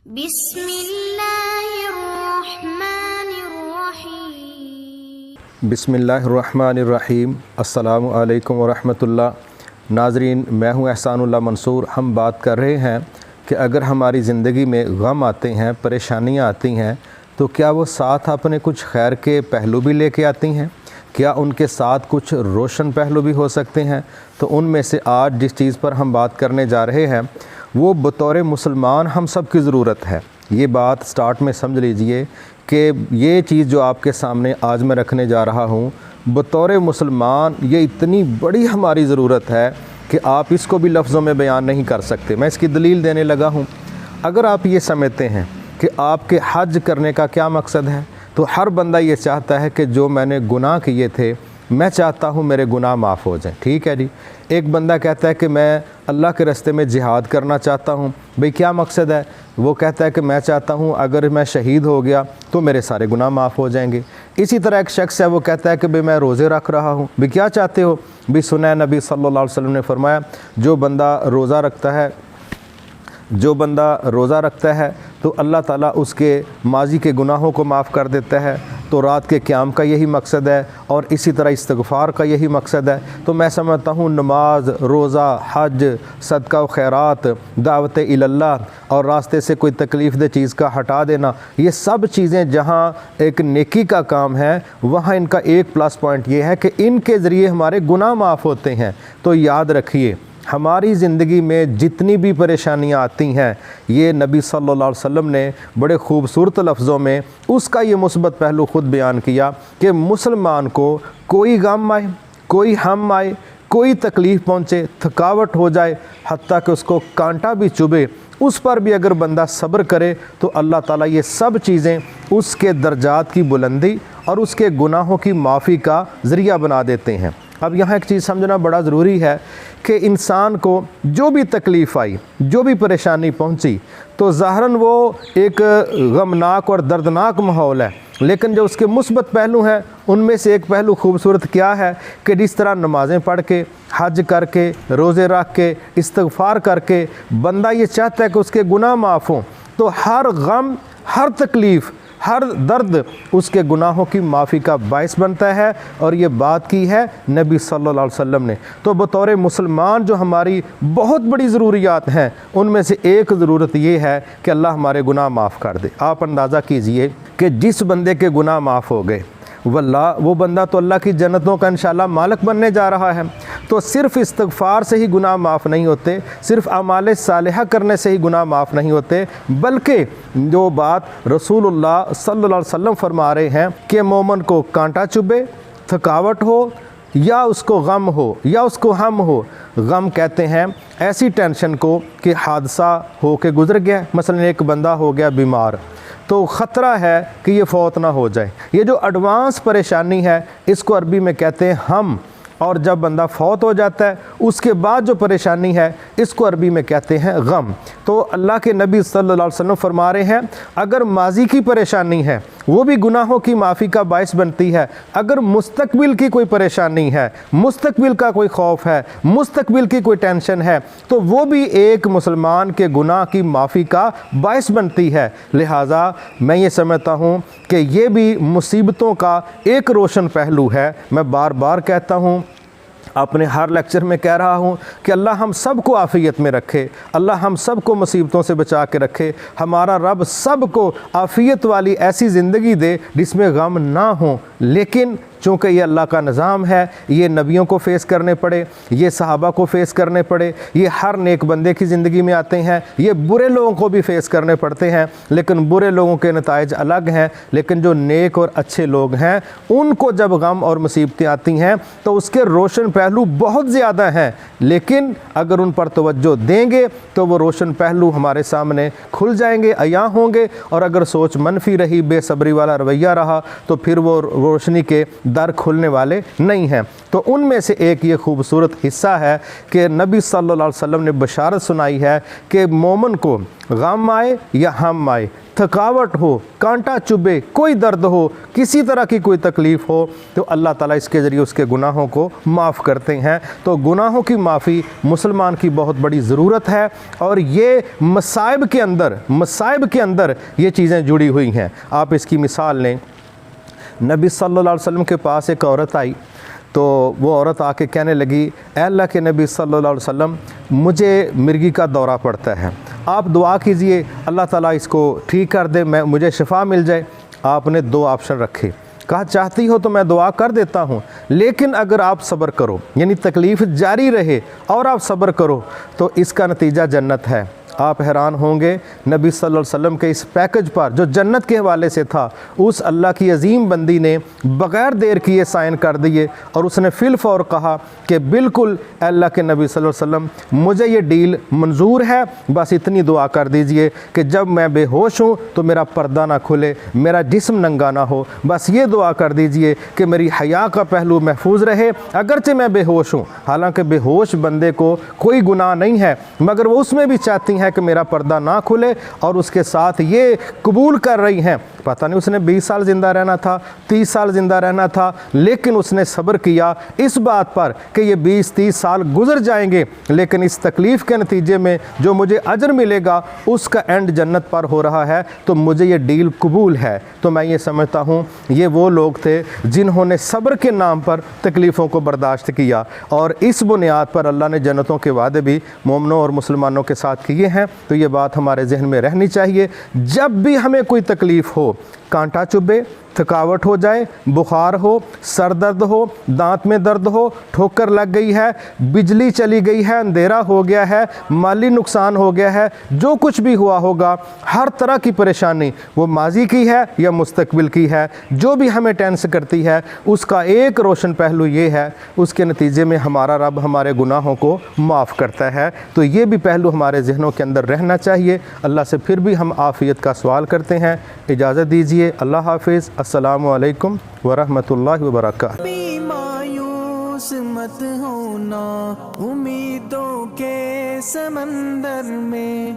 بسم اللہ الرحمن الرحیم۔ بسم اللہ الرحمن الرحیم۔ السلام علیکم ورحمۃ اللہ۔ ناظرین، میں ہوں احسان اللہ منصور۔ ہم بات کر رہے ہیں کہ اگر ہماری زندگی میں غم آتے ہیں، پریشانیاں آتی ہیں، تو کیا وہ ساتھ اپنے کچھ خیر کے پہلو بھی لے کے آتی ہیں؟ کیا ان کے ساتھ کچھ روشن پہلو بھی ہو سکتے ہیں؟ تو ان میں سے آج جس چیز پر ہم بات کرنے جا رہے ہیں وہ بطور مسلمان ہم سب کی ضرورت ہے۔ یہ بات سٹارٹ میں سمجھ لیجئے کہ یہ چیز جو آپ کے سامنے آج میں رکھنے جا رہا ہوں، بطور مسلمان یہ اتنی بڑی ہماری ضرورت ہے کہ آپ اس کو بھی لفظوں میں بیان نہیں کر سکتے۔ میں اس کی دلیل دینے لگا ہوں۔ اگر آپ یہ سمجھتے ہیں کہ آپ کے حج کرنے کا کیا مقصد ہے، تو ہر بندہ یہ چاہتا ہے کہ جو میں نے گناہ کیے تھے میں چاہتا ہوں میرے گناہ معاف ہو جائیں، ٹھیک ہے جی۔ ایک بندہ کہتا ہے کہ میں اللہ کے راستے میں جہاد کرنا چاہتا ہوں، بھئی کیا مقصد ہے؟ وہ کہتا ہے کہ میں چاہتا ہوں اگر میں شہید ہو گیا تو میرے سارے گناہ معاف ہو جائیں گے۔ اسی طرح ایک شخص ہے، وہ کہتا ہے کہ بھئی میں روزے رکھ رہا ہوں، بھئی کیا چاہتے ہو؟ بھئی سنا ہے نبی صلی اللہ علیہ وسلم نے فرمایا جو بندہ روزہ رکھتا ہے تو اللہ تعالیٰ اس کے ماضی کے گناہوں کو معاف کر دیتا ہے۔ تو رات کے قیام کا یہی مقصد ہے، اور اسی طرح استغفار کا یہی مقصد ہے۔ تو میں سمجھتا ہوں نماز، روزہ، حج، صدقہ و خیرات، دعوت اللہ اور راستے سے کوئی تکلیف دہ چیز کا ہٹا دینا، یہ سب چیزیں جہاں ایک نیکی کا کام ہے، وہاں ان کا ایک پلس پوائنٹ یہ ہے کہ ان کے ذریعے ہمارے گناہ معاف ہوتے ہیں۔ تو یاد رکھیے، ہماری زندگی میں جتنی بھی پریشانیاں آتی ہیں، یہ نبی صلی اللہ علیہ وسلم نے بڑے خوبصورت لفظوں میں اس کا یہ مثبت پہلو خود بیان کیا کہ مسلمان کو کوئی غم آئے، کوئی ہم آئے، کوئی تکلیف پہنچے، تھکاوٹ ہو جائے، حتیٰ کہ اس کو کانٹا بھی چبھے، اس پر بھی اگر بندہ صبر کرے تو اللہ تعالیٰ یہ سب چیزیں اس کے درجات کی بلندی اور اس کے گناہوں کی معافی کا ذریعہ بنا دیتے ہیں۔ اب یہاں ایک چیز سمجھنا بڑا ضروری ہے کہ انسان کو جو بھی تکلیف آئی، جو بھی پریشانی پہنچی، تو ظاہراً وہ ایک غمناک اور دردناک ماحول ہے، لیکن جو اس کے مثبت پہلو ہیں ان میں سے ایک پہلو خوبصورت کیا ہے کہ جس طرح نمازیں پڑھ کے، حج کر کے، روزے رکھ کے، استغفار کر کے بندہ یہ چاہتا ہے کہ اس کے گناہ معاف ہوں، تو ہر غم، ہر تکلیف، ہر درد اس کے گناہوں کی معافی کا باعث بنتا ہے، اور یہ بات کی ہے نبی صلی اللہ علیہ وسلم نے۔ تو بطور مسلمان جو ہماری بہت بڑی ضروریات ہیں، ان میں سے ایک ضرورت یہ ہے کہ اللہ ہمارے گناہ معاف کر دے۔ آپ اندازہ کیجئے کہ جس بندے کے گناہ معاف ہو گئے، واللہ وہ بندہ تو اللہ کی جنتوں کا انشاءاللہ مالک بننے جا رہا ہے۔ تو صرف استغفار سے ہی گناہ معاف نہیں ہوتے، صرف اعمال صالحہ کرنے سے ہی گناہ معاف نہیں ہوتے، بلکہ جو بات رسول اللہ صلی اللہ علیہ وسلم فرما رہے ہیں کہ مومن کو کانٹا چبھے، تھکاوٹ ہو، یا اس کو غم ہو یا اس کو ہم ہو۔ غم کہتے ہیں ایسی ٹینشن کو کہ حادثہ ہو کے گزر گیا، مثلا ایک بندہ ہو گیا بیمار، تو خطرہ ہے کہ یہ فوت نہ ہو جائے۔ یہ جو ایڈوانس پریشانی ہے اس کو عربی میں کہتے ہیں ہم، اور جب بندہ فوت ہو جاتا ہے اس کے بعد جو پریشانی ہے اس کو عربی میں کہتے ہیں غم۔ تو اللہ کے نبی صلی اللہ علیہ وسلم فرما رہے ہیں اگر ماضی کی پریشانی ہے وہ بھی گناہوں کی معافی کا باعث بنتی ہے، اگر مستقبل کی کوئی پریشانی ہے، مستقبل کا کوئی خوف ہے، مستقبل کی کوئی ٹینشن ہے، تو وہ بھی ایک مسلمان کے گناہ کی معافی کا باعث بنتی ہے۔ لہٰذا میں یہ سمجھتا ہوں کہ یہ بھی مصیبتوں کا ایک روشن پہلو ہے۔ میں بار بار کہتا ہوں، اپنے ہر لیکچر میں کہہ رہا ہوں کہ اللہ ہم سب کو عافیت میں رکھے، اللہ ہم سب کو مصیبتوں سے بچا کے رکھے، ہمارا رب سب کو عافیت والی ایسی زندگی دے جس میں غم نہ ہوں۔ لیکن چونکہ یہ اللہ کا نظام ہے، یہ نبیوں کو فیس کرنے پڑے، یہ صحابہ کو فیس کرنے پڑے، یہ ہر نیک بندے کی زندگی میں آتے ہیں، یہ برے لوگوں کو بھی فیس کرنے پڑتے ہیں، لیکن برے لوگوں کے نتائج الگ ہیں۔ لیکن جو نیک اور اچھے لوگ ہیں ان کو جب غم اور مصیبتیں آتی ہیں تو اس کے روشن پہلو بہت زیادہ ہیں، لیکن اگر ان پر توجہ دیں گے تو وہ روشن پہلو ہمارے سامنے کھل جائیں گے، عیاں ہوں گے، اور اگر سوچ منفی رہی، بے صبری والا رویہ رہا، تو پھر وہ روشنی کے در کھلنے والے نہیں ہیں۔ تو ان میں سے ایک یہ خوبصورت حصہ ہے کہ نبی صلی اللہ علیہ وسلم نے بشارت سنائی ہے کہ مومن کو غم آئے یا ہم آئے، تھکاوٹ ہو، کانٹا چبھے، کوئی درد ہو، کسی طرح کی کوئی تکلیف ہو، تو اللہ تعالیٰ اس کے ذریعے اس کے گناہوں کو معاف کرتے ہیں۔ تو گناہوں کی معافی مسلمان کی بہت بڑی ضرورت ہے، اور یہ مصائب کے اندر یہ چیزیں جڑی ہوئی ہیں۔ آپ اس کی مثال لیں، نبی صلی اللہ علیہ وسلم کے پاس ایک عورت آئی، تو وہ عورت آ کے کہنے لگی، اے اللہ کے نبی صلی اللہ علیہ وسلم، مجھے مرگی کا دورہ پڑتا ہے، آپ دعا کیجئے اللہ تعالیٰ اس کو ٹھیک کر دے، مجھے شفا مل جائے۔ آپ نے دو آپشن رکھے، کہا چاہتی ہو تو میں دعا کر دیتا ہوں، لیکن اگر آپ صبر کرو، یعنی تکلیف جاری رہے اور آپ صبر کرو، تو اس کا نتیجہ جنت ہے۔ آپ حیران ہوں گے، نبی صلی اللہ علیہ وسلم کے اس پیکج پر جو جنت کے حوالے سے تھا، اس اللہ کی عظیم بندی نے بغیر دیر کیے سائن کر دیے، اور اس نے فی الفور کہا کہ بالکل اے اللہ کے نبی صلی اللہ علیہ وسلم، مجھے یہ ڈیل منظور ہے، بس اتنی دعا کر دیجئے کہ جب میں بے ہوش ہوں تو میرا پردہ نہ کھلے، میرا جسم ننگا نہ ہو، بس یہ دعا کر دیجئے کہ میری حیا کا پہلو محفوظ رہے، اگرچہ میں بے ہوش ہوں۔ حالانکہ بے ہوش بندے کو کوئی گناہ نہیں ہے، مگر وہ اس میں بھی چاہتی ہیں کہ میرا پردہ نہ کھلے، اور اس کے ساتھ یہ قبول کر رہی ہیں، پتہ نہیں اس نے 20 سال زندہ رہنا تھا، 30 سال زندہ رہنا تھا، لیکن اس نے صبر کیا اس بات پر کہ یہ 20-30 سال گزر جائیں گے، لیکن اس تکلیف کے نتیجے میں جو مجھے اجر ملے گا اس کا اینڈ جنت پر ہو رہا ہے، تو مجھے یہ ڈیل قبول ہے۔ تو میں یہ سمجھتا ہوں یہ وہ لوگ تھے جنہوں نے صبر کے نام پر تکلیفوں کو برداشت کیا، اور اس بنیاد پر اللہ نے جنتوں کے وعدے بھی مومنوں اور مسلمانوں کے ساتھ کیے ہیں۔ تو یہ بات ہمارے ذہن میں رہنی چاہیے، جب بھی ہمیں کوئی تکلیف ہو، کانٹا چبھے، تھکاوٹ ہو جائے، بخار ہو، سر درد ہو، دانت میں درد ہو، ٹھوکر لگ گئی ہے، بجلی چلی گئی ہے، اندھیرا ہو گیا ہے، مالی نقصان ہو گیا ہے، جو کچھ بھی ہوا ہوگا، ہر طرح کی پریشانی، وہ ماضی کی ہے یا مستقبل کی ہے، جو بھی ہمیں ٹینس کرتی ہے، اس کا ایک روشن پہلو یہ ہے، اس کے نتیجے میں ہمارا رب ہمارے گناہوں کو معاف کرتا ہے۔ تو یہ بھی پہلو ہمارے ذہنوں کے اندر رہنا چاہیے۔ اللہ سے پھر بھی ہم عافیت کا سوال کرتے ہیں۔ اجازت دیجیے، اللہ حافظ، السلام علیکم ورحمۃ اللہ وبرکاتہ۔ مایوس مت ہونا امیدوں کے سمندر میں،